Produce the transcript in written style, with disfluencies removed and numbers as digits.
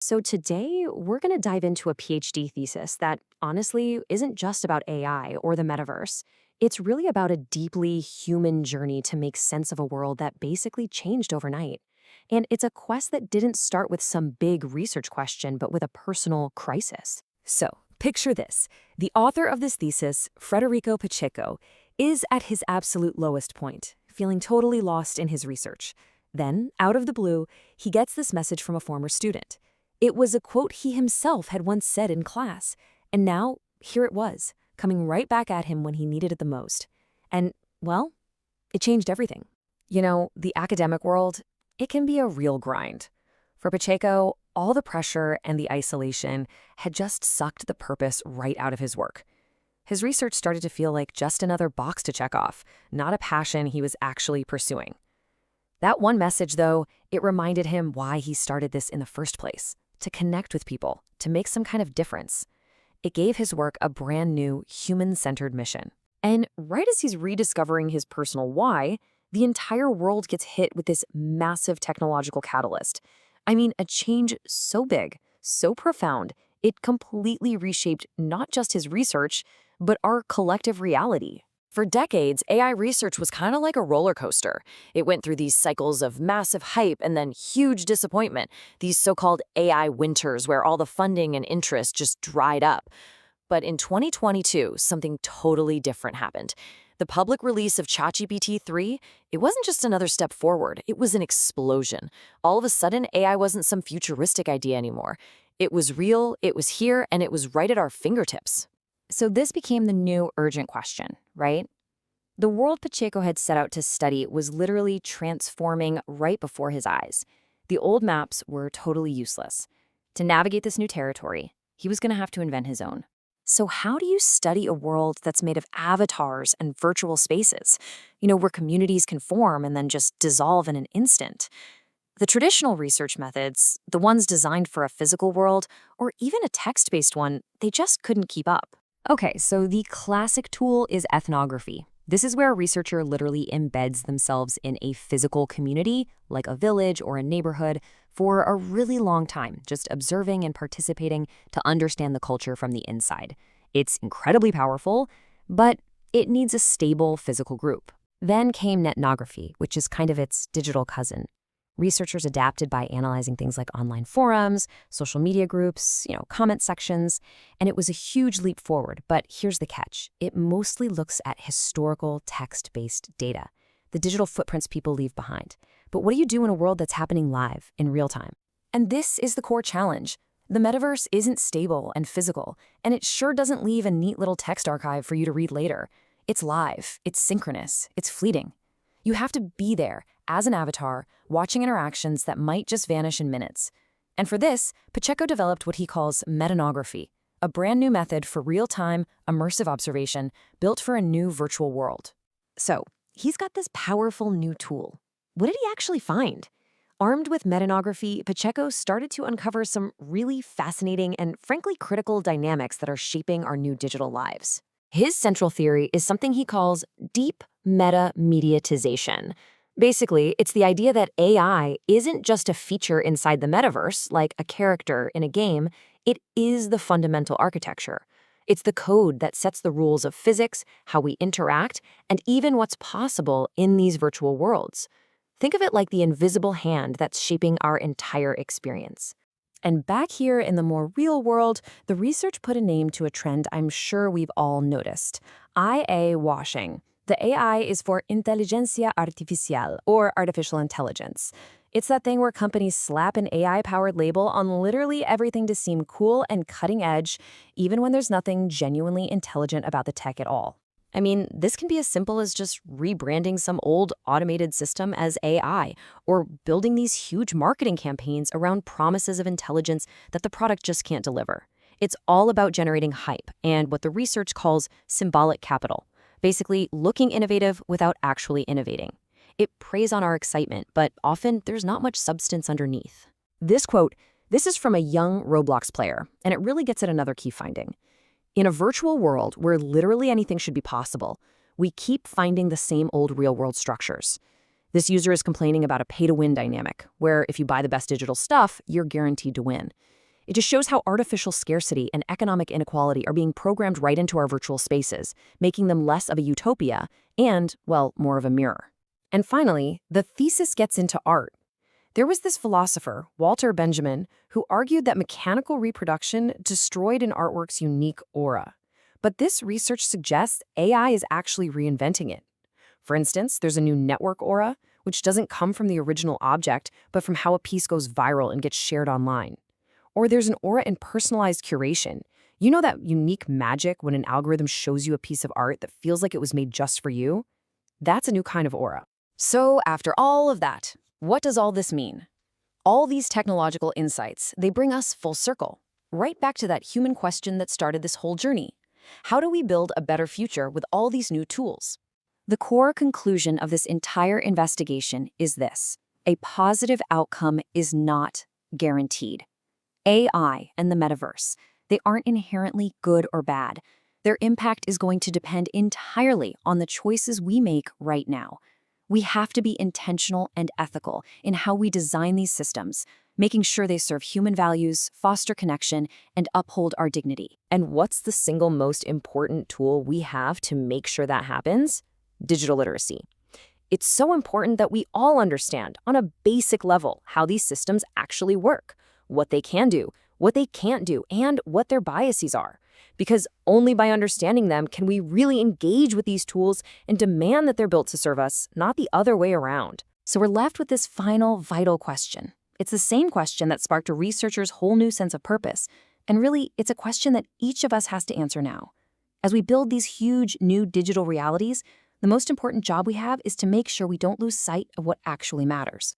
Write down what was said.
So today, we're going to dive into a PhD thesis that honestly isn't just about AI or the metaverse. It's really about a deeply human journey to make sense of a world that basically changed overnight. And it's a quest that didn't start with some big research question, but with a personal crisis. So, picture this. The author of this thesis, Federico Pacheco, is at his absolute lowest point, feeling totally lost in his research. Then, out of the blue, he gets this message from a former student. It was a quote he himself had once said in class, and now here it was, coming right back at him when he needed it the most. And, well, it changed everything. You know, the academic world, it can be a real grind. For Pacheco, all the pressure and the isolation had just sucked the purpose right out of his work. His research started to feel like just another box to check off, not a passion he was actually pursuing. That one message, though, it reminded him why he started this in the first place. To connect with people, to make some kind of difference. It gave his work a brand new, human-centered mission. And right as he's rediscovering his personal why, the entire world gets hit with this massive technological catalyst. I mean, a change so big, so profound, it completely reshaped not just his research, but our collective reality. For decades, AI research was kind of like a roller coaster. It went through these cycles of massive hype and then huge disappointment, these so-called AI winters where all the funding and interest just dried up. But in 2022, something totally different happened. The public release of ChatGPT 3, it wasn't just another step forward, it was an explosion. All of a sudden, AI wasn't some futuristic idea anymore. It was real, it was here, and it was right at our fingertips. So this became the new urgent question, right? The world Pacheco had set out to study was literally transforming right before his eyes. The old maps were totally useless. To navigate this new territory, he was going to have to invent his own. So how do you study a world that's made of avatars and virtual spaces? Where communities can form and then just dissolve in an instant. The traditional research methods, the ones designed for a physical world, or even a text-based one, they just couldn't keep up. Okay, so the classic tool is ethnography. This is where a researcher literally embeds themselves in a physical community, like a village or a neighborhood, for a really long time, just observing and participating to understand the culture from the inside. It's incredibly powerful, but it needs a stable physical group. Then came netnography, which is kind of its digital cousin. Researchers adapted by analyzing things like online forums, social media groups, comment sections, and it was a huge leap forward. But here's the catch. It mostly looks at historical text-based data, the digital footprints people leave behind. But what do you do in a world that's happening live, in real time? And this is the core challenge. The metaverse isn't stable and physical, and it sure doesn't leave a neat little text archive for you to read later. It's live, it's synchronous, it's fleeting. You have to be there, as an avatar, watching interactions that might just vanish in minutes. And for this, Pacheco developed what he calls metanography, a brand new method for real-time, immersive observation built for a new virtual world. So, he's got this powerful new tool. What did he actually find? Armed with metanography, Pacheco started to uncover some really fascinating and frankly critical dynamics that are shaping our new digital lives. His central theory is something he calls deep meta-mediatization. Basically, it's the idea that AI isn't just a feature inside the metaverse, like a character in a game. It is the fundamental architecture. It's the code that sets the rules of physics, how we interact, and even what's possible in these virtual worlds. Think of it like the invisible hand that's shaping our entire experience. And back here in the more real world, the research put a name to a trend I'm sure we've all noticed: IA washing. The AI is for inteligencia artificial, or artificial intelligence. It's that thing where companies slap an AI-powered label on literally everything to seem cool and cutting edge, even when there's nothing genuinely intelligent about the tech at all. I mean, this can be as simple as just rebranding some old automated system as AI, or building these huge marketing campaigns around promises of intelligence that the product just can't deliver. It's all about generating hype and what the research calls symbolic capital. Basically, looking innovative without actually innovating. It preys on our excitement, but often there's not much substance underneath. This quote, this is from a young Roblox player, and it really gets at another key finding. In a virtual world where literally anything should be possible, we keep finding the same old real-world structures. This user is complaining about a pay-to-win dynamic, where if you buy the best digital stuff, you're guaranteed to win. It just shows how artificial scarcity and economic inequality are being programmed right into our virtual spaces, making them less of a utopia and, well, more of a mirror. And finally, the thesis gets into art. There was this philosopher, Walter Benjamin, who argued that mechanical reproduction destroyed an artwork's unique aura. But this research suggests AI is actually reinventing it. For instance, there's a new network aura, which doesn't come from the original object, but from how a piece goes viral and gets shared online. Or there's an aura in personalized curation. You know that unique magic when an algorithm shows you a piece of art that feels like it was made just for you? That's a new kind of aura. So after all of that, what does all this mean? All these technological insights, they bring us full circle, right back to that human question that started this whole journey. How do we build a better future with all these new tools? The core conclusion of this entire investigation is this: a positive outcome is not guaranteed. AI and the metaverse, they aren't inherently good or bad. Their impact is going to depend entirely on the choices we make right now. We have to be intentional and ethical in how we design these systems, making sure they serve human values, foster connection, and uphold our dignity. And what's the single most important tool we have to make sure that happens? Digital literacy. It's so important that we all understand on a basic level how these systems actually work, what they can do, what they can't do, and what their biases are. Because only by understanding them can we really engage with these tools and demand that they're built to serve us, not the other way around. So we're left with this final vital question. It's the same question that sparked a researcher's whole new sense of purpose. And really, it's a question that each of us has to answer now. As we build these huge new digital realities, the most important job we have is to make sure we don't lose sight of what actually matters.